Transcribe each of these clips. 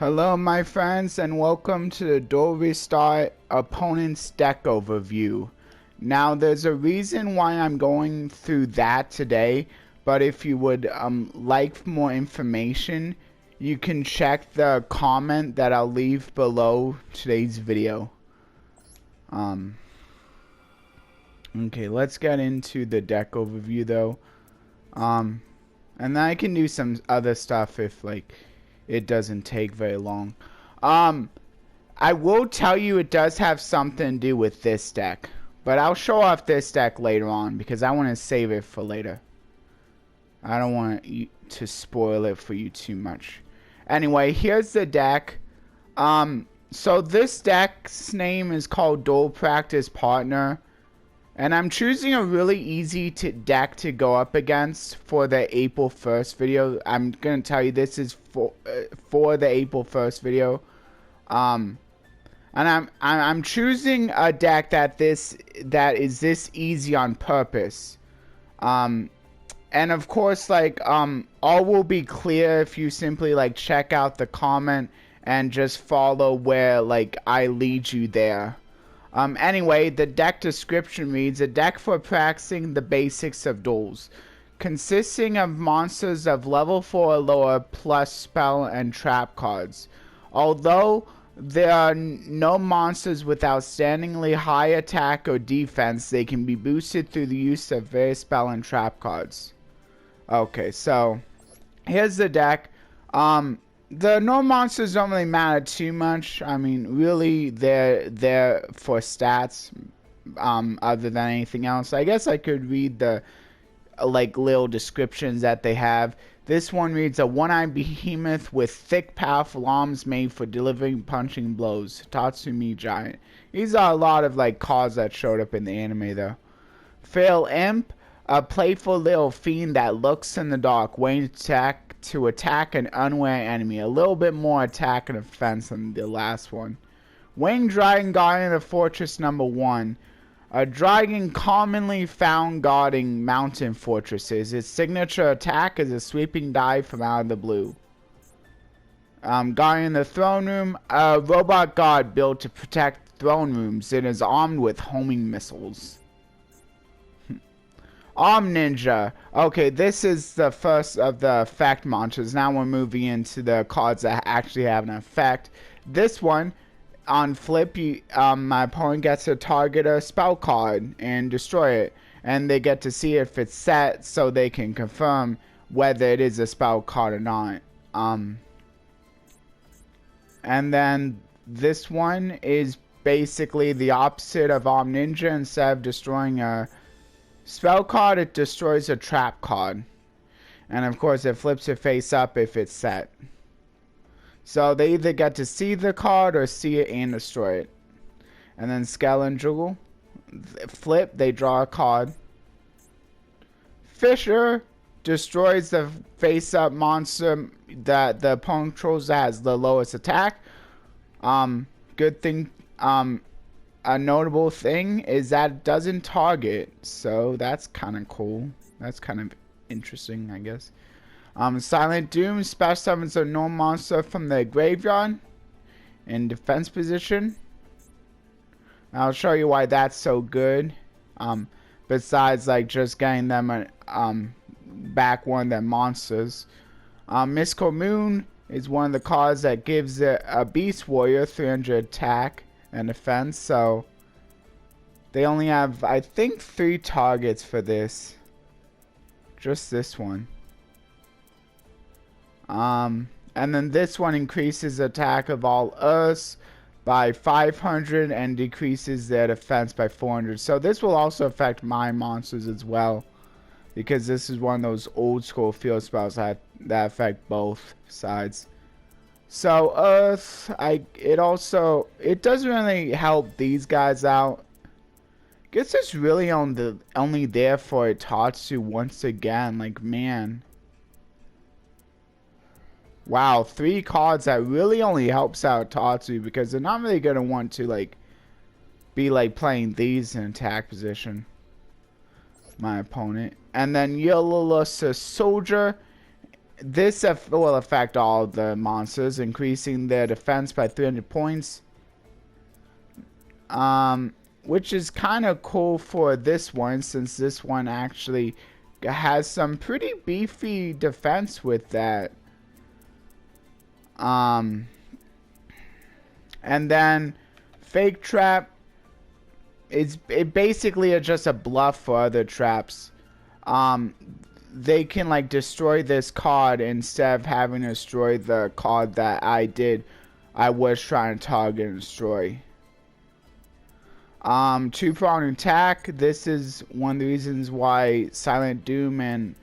Hello my friends and welcome to the Duel Restart opponent's deck overview. Now there's a reason why I'm going through that today, but if you would like more information, you can check the comment that I'll leave below today's video. Okay, let's get into the deck overview though. And then I can do some other stuff if it doesn't take very long. I will tell you it does have something to do with this deck, but I'll show off this deck later on because I want to save it for later. I don't want to spoil it for you too much. Anyway, here's the deck. So this deck's name is called Duel Practice Partner. And I'm choosing a really easy deck to go up against for the April 1st video. I'm going to tell you this is for the April 1st video. And I'm choosing a deck that is this easy on purpose. And of course all will be clear if you simply check out the comment and just follow where I lead you there. Anyway, the deck description reads, a deck for practicing the basics of duels, consisting of monsters of level 4 or lower plus spell and trap cards. Although there are no monsters with outstandingly high attack or defense, they can be boosted through the use of various spell and trap cards. Okay, so here's the deck. The normal monsters don't really matter too much. I mean, really, they're there for stats, other than anything else. I guess I could read the, little descriptions that they have. This one reads, a one-eyed behemoth with thick, powerful arms made for delivering punching blows. Tatsumi Giant. These are a lot of, cards that showed up in the anime, though. Fail Imp, a playful little fiend that looks in the dark, waiting to attack an unaware enemy. A little bit more attack and defense than the last one. Winged Dragon Guardian of Fortress Number 1. A dragon commonly found guarding mountain fortresses. Its signature attack is a sweeping dive from out of the blue. Guardian of the Throne Room. A robot guard built to protect throne rooms. It is armed with homing missiles. Ninja. Okay, this is the first of the effect monsters. Now we're moving into the cards that actually have an effect. This one, on flip, my opponent gets to target a spell card and destroy it. And they get to see if it's set so they can confirm whether it is a spell card or not. And then this one is basically the opposite of Ninja. Instead of destroying a spell card, it destroys a trap card. And of course it flips it face up if it's set. So they either get to see the card or see it and destroy it. And then Skeleton Juggle. Flip, they draw a card. Fisher destroys the face up monster that the opponent controls that has the lowest attack. Good thing, a notable thing is that it doesn't target, so that's kind of cool. That's kind of interesting, I guess. Silent Doom special summons a normal monster from the graveyard in defense position. I'll show you why that's so good. Besides just getting them back one of their monsters. Mystical Moon is one of the cards that gives a Beast Warrior 300 attack and defense, so they only have, I think, 3 targets for this. Just this one. And then this one increases attack of all Earths by 500 and decreases their defense by 400. So this will also affect my monsters as well, because this is one of those old school field spells that affect both sides. So Earth, it doesn't really help these guys out. Guess it's really only there for Tatsu once again. Man. Wow, 3 cards that really only helps out Tatsu because they're not really gonna want to be playing these in attack position. My opponent. And then Yellow Soldier this will affect all the monsters, increasing their defense by 300 points. Which is kind of cool for this one, since this one actually has some pretty beefy defense with that. And then Fake Trap, it basically is just a bluff for other traps. They can like destroy this card instead of having to destroy the card that I was trying to target and destroy. Two-pronged attack. This is one of the reasons why Silent Doom and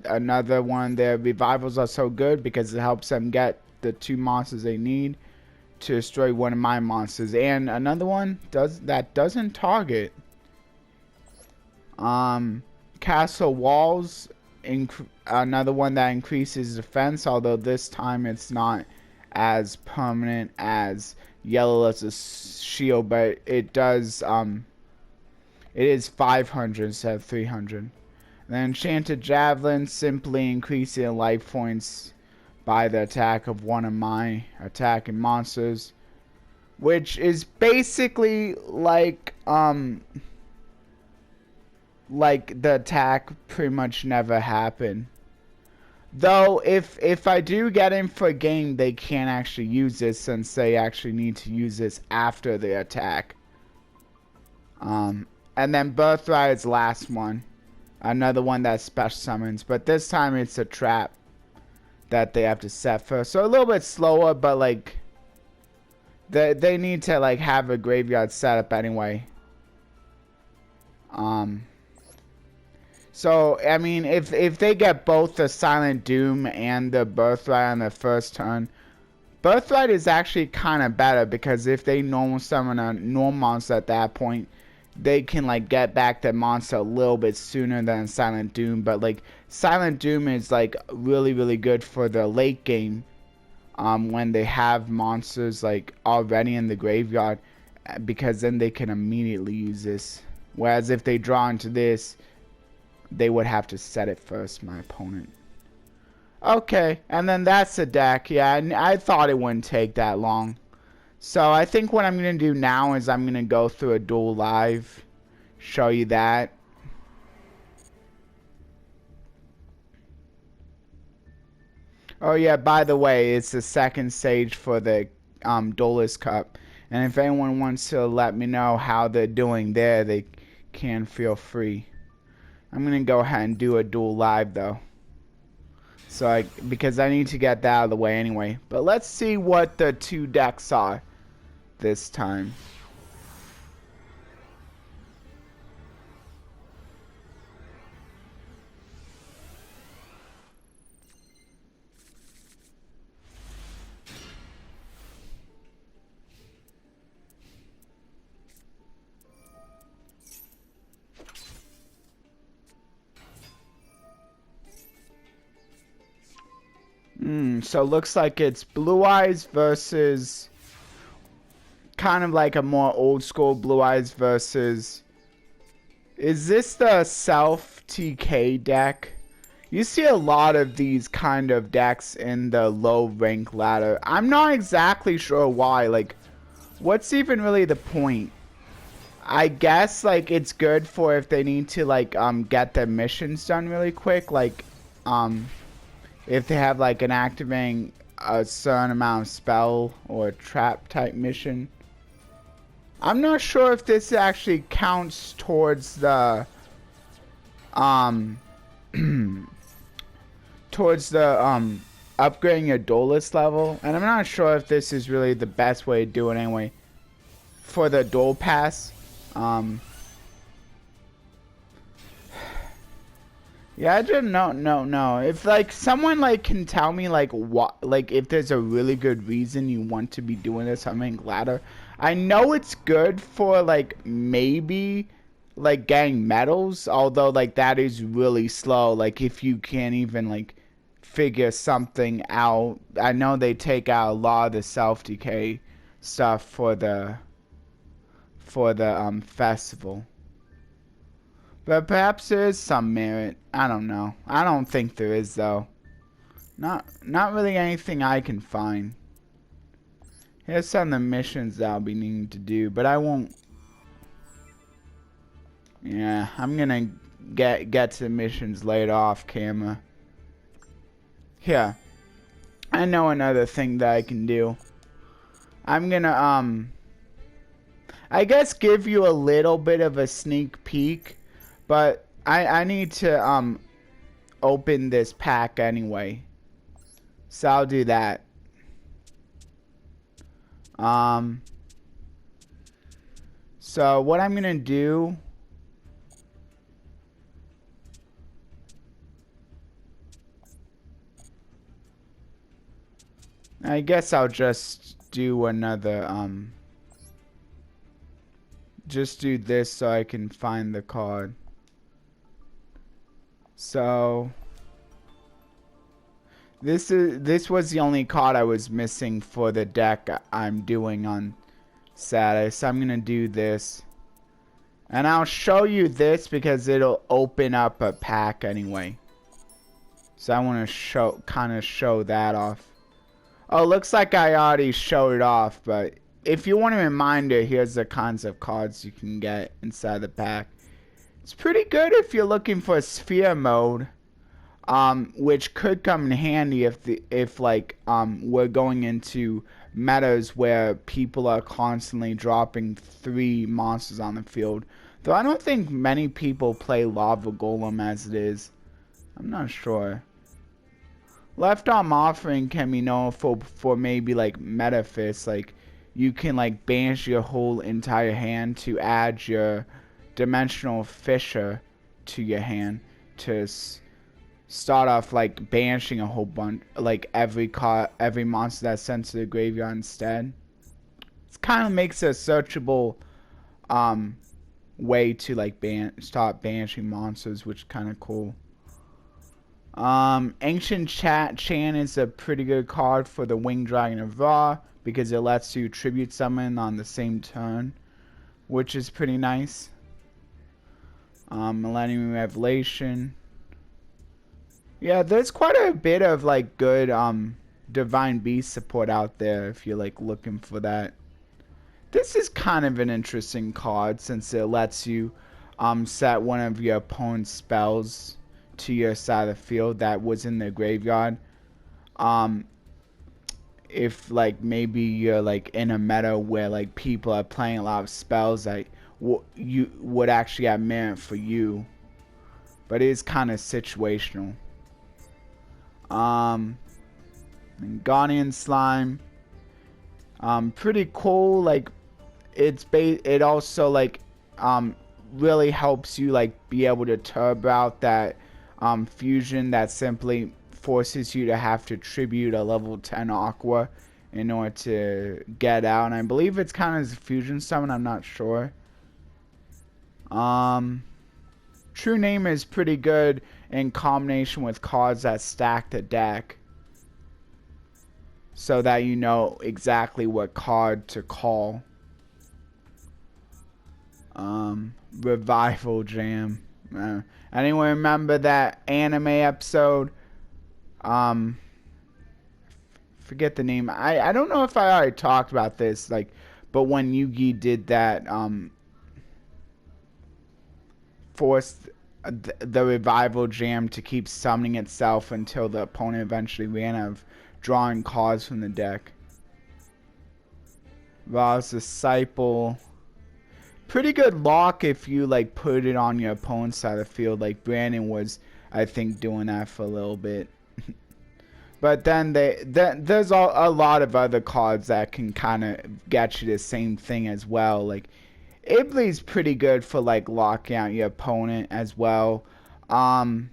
another one, their revivals are so good, because it helps them get the 2 monsters they need to destroy one of my monsters. And another one doesn't target. Castle Walls, another one that increases defense, although this time it's not as permanent as Yellow as a shield, but it does, it is 500 instead of 300. And then Enchanted Javelin, simply increasing life points by the attack of one of my attacking monsters, which is basically like the attack pretty much never happened. Though, if I do get in for a game, they can't actually use this, since they actually need to use this after the attack. And then Birthright is the last one. Another one that special summons, but this time it's a trap that they have to set first. So a little bit slower, but like they need to like have a graveyard setup anyway. So, I mean, if they get both the Silent Doom and the Birthright on the first turn, Birthright is actually kind of better, because if they normal summon a normal monster at that point, they can, like, get back that monster a little bit sooner than Silent Doom. But, like, Silent Doom is, like, really, really good for the late game, when they have monsters, like, already in the graveyard, because then they can immediately use this. Whereas if they draw into this, they would have to set it first, my opponent. Okay, and then that's the deck. Yeah, I thought it wouldn't take that long. So I think what I'm going to do now is I'm going to go through a duel live, show you that. Oh yeah, by the way, it's the second stage for the Duelist Cup. And if anyone wants to let me know how they're doing there, they can feel free. I'm gonna go ahead and do a duel live though, so because I need to get that out of the way anyway. But let's see what the 2 decks are this time. So looks like it's Blue Eyes versus, kind of like a more old school Blue Eyes versus, is this the Self TK deck? You see a lot of these kind of decks in the low rank ladder. I'm not exactly sure why. Like, what's even really the point? I guess like it's good for if they need to like get their missions done really quick, like if they have like an activating a certain amount of spell or trap type mission. I'm not sure if this actually counts towards the upgrading your duelist level, and I'm not sure if this is really the best way to do it anyway for the duel pass. Yeah, I don't know. If like someone like can tell me like what, like if there's a really good reason you want to be doing this, I'm glad. I know it's good for like maybe like getting medals, although like that is really slow. Like if you can't even like figure something out. I know they take out a lot of the self decay stuff for the festival. But perhaps there is some merit. I don't know. I don't think there is, though. Not really anything I can find. Here's some of the missions that I'll be needing to do, but I won't. Yeah, I'm gonna get to the missions later off camera. Here, I know another thing that I can do. I'm gonna I guess give you a little bit of a sneak peek, but I need to open this pack anyway. So I'll do that. So what I'm gonna do, I guess I'll just do another just do this so I can find the card. So this was the only card I was missing for the deck I'm doing on Saturday. So I'm gonna do this, and I'll show you this because it'll open up a pack anyway. So I want to kind of show that off. Oh, looks like I already showed it off, but if you want a reminder, here's the kinds of cards you can get inside the pack. It's pretty good if you're looking for a sphere mode, which could come in handy if we're going into metas where people are constantly dropping 3 monsters on the field. Though I don't think many people play Lava Golem as it is. I'm not sure. Left arm offering can be known for maybe like meta fists. Like you can like banish your whole entire hand to add your dimensional fissure to your hand to start off like banishing a whole bunch, like every monster that's sent to the graveyard instead. It kind of makes a searchable way to like start banishing monsters, which is kind of cool. Ancient Chan is a pretty good card for the Winged Dragon of Ra because it lets you tribute summon on the same turn, which is pretty nice. Millennium Revelation. Yeah, there's quite a bit of like good Divine Beast support out there if you're like looking for that. This is kind of an interesting card since it lets you set one of your opponent's spells to your side of the field that was in the graveyard. If like maybe you're like in a meta where like people are playing a lot of spells that you would actually have merit for you, but it is kind of situational. And Guardian Slime, pretty cool. Like it also like really helps you like be able to turbo out that fusion that simply forces you to have to tribute a level 10 Aqua in order to get out. And I believe it's kind of a fusion summon, I'm not sure. True Name is pretty good in combination with cards that stack the deck, so that you know exactly what card to call. Revival Jam. Anyone remember that anime episode? Forget the name. I don't know if I already talked about this, like, but when Yugi did that, forced the Revival Jam to keep summoning itself until the opponent eventually ran out of drawing cards from the deck. Ra's Disciple. Pretty good lock if you like put it on your opponent's side of the field. Like Brandon was, I think, doing that for a little bit. But then there's a lot of other cards that can kind of get you the same thing as well. Like Ibli's pretty good for like locking out your opponent as well. And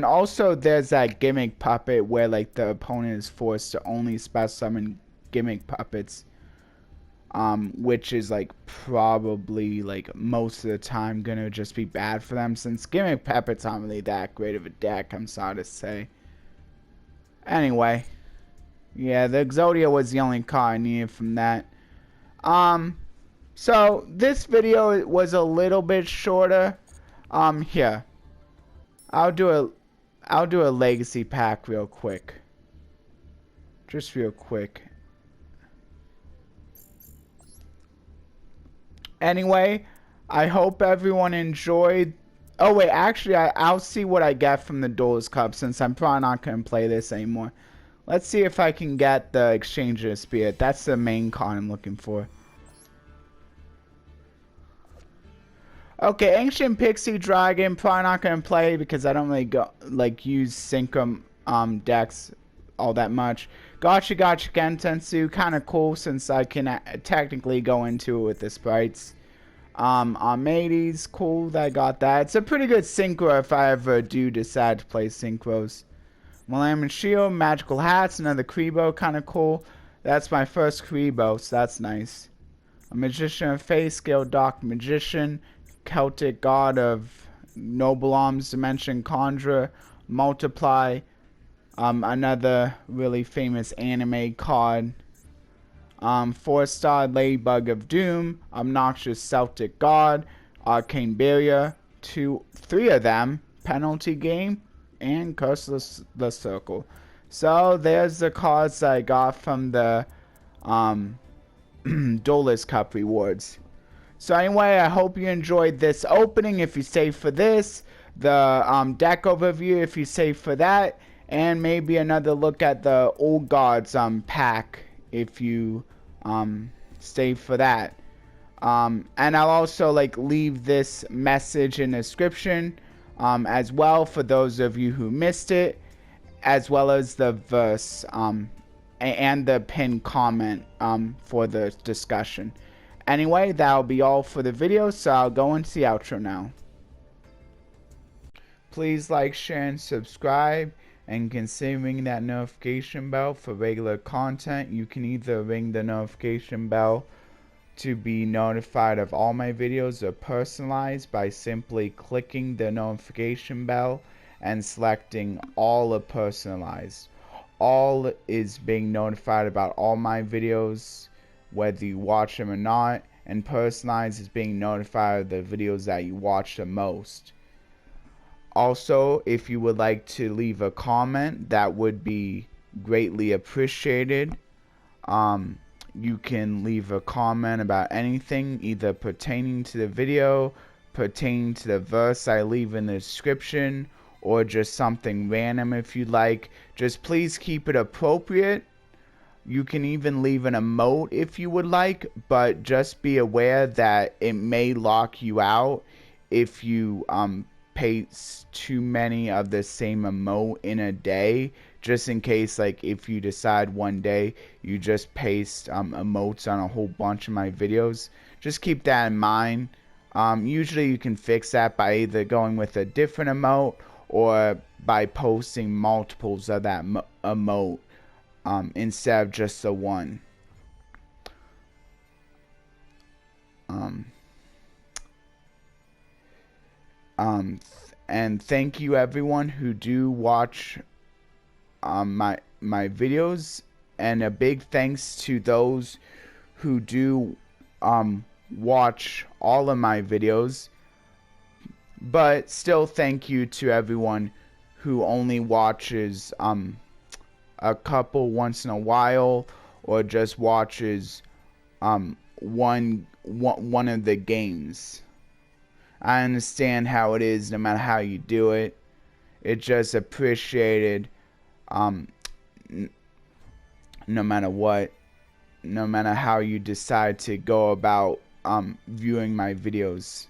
also there's that Gimmick Puppet where like the opponent is forced to only special summon Gimmick Puppets. Which is like probably like most of the time gonna just be bad for them since Gimmick Puppets aren't really that great of a deck, I'm sorry to say. Anyway, yeah, the Exodia was the only card I needed from that. So this video was a little bit shorter. Here. I'll do a legacy pack real quick. Just real quick. Anyway, I hope everyone enjoyed. Oh wait, actually I'll see what I get from the Duelist Cup, since I'm probably not going to play this anymore. Let's see if I can get the Exchange of Spirit. That's the main card I'm looking for. Okay, Ancient Pixie Dragon, probably not going to play because I don't really use Synchro decks all that much. Gotcha Gentensu, kind of cool since I can technically go into it with the sprites. Armades, cool that I got that. It's a pretty good synchro if I ever do decide to play synchros. Malaman Shield, Magical Hats, another Kribo, kind of cool. That's my first Kribo, so that's nice. A Magician of Faith, Scale Dark Magician, Celtic God of Noble Arms, Dimension Conjurer, Multiply, another really famous anime card. 4-star Ladybug of Doom, Obnoxious Celtic God, Arcane Barrier, 3 of them, Penalty Game, and Curse the Circle. So there's the cards I got from the Duelist Cup Rewards. So anyway, I hope you enjoyed this opening if you save for this, the deck overview if you save for that, and maybe another look at the Old Gods pack if you save for that. And I'll also leave this message in the description as well for those of you who missed it, as well as the verse and the pinned comment for the discussion. Anyway, that'll be all for the video, so I'll go into the outro now. Please like, share, and subscribe, and consider ringing that notification bell for regular content. You can either ring the notification bell to be notified of all my videos, or personalized by simply clicking the notification bell and selecting all are personalized. All is being notified about all my videos, whether you watch them or not, and personalized is being notified of the videos that you watch the most. Also, if you would like to leave a comment, that would be greatly appreciated. You can leave a comment about anything, either pertaining to the video, pertaining to the verse I leave in the description, or just something random if you'd like. Just please keep it appropriate. You can even leave an emote if you would like, but just be aware that it may lock you out if you paste too many of the same emote in a day, just in case if you decide one day you just paste emotes on a whole bunch of my videos. Just keep that in mind. Usually you can fix that by either going with a different emote or by posting multiples of that emote instead of just the one. And thank you everyone who do watch my videos, and a big thanks to those who do watch all of my videos, but still thank you to everyone who only watches a couple once in a while, or just watches one of the games. I understand how it is, no matter how you do it. It's just appreciated, no matter what, no matter how you decide to go about viewing my videos.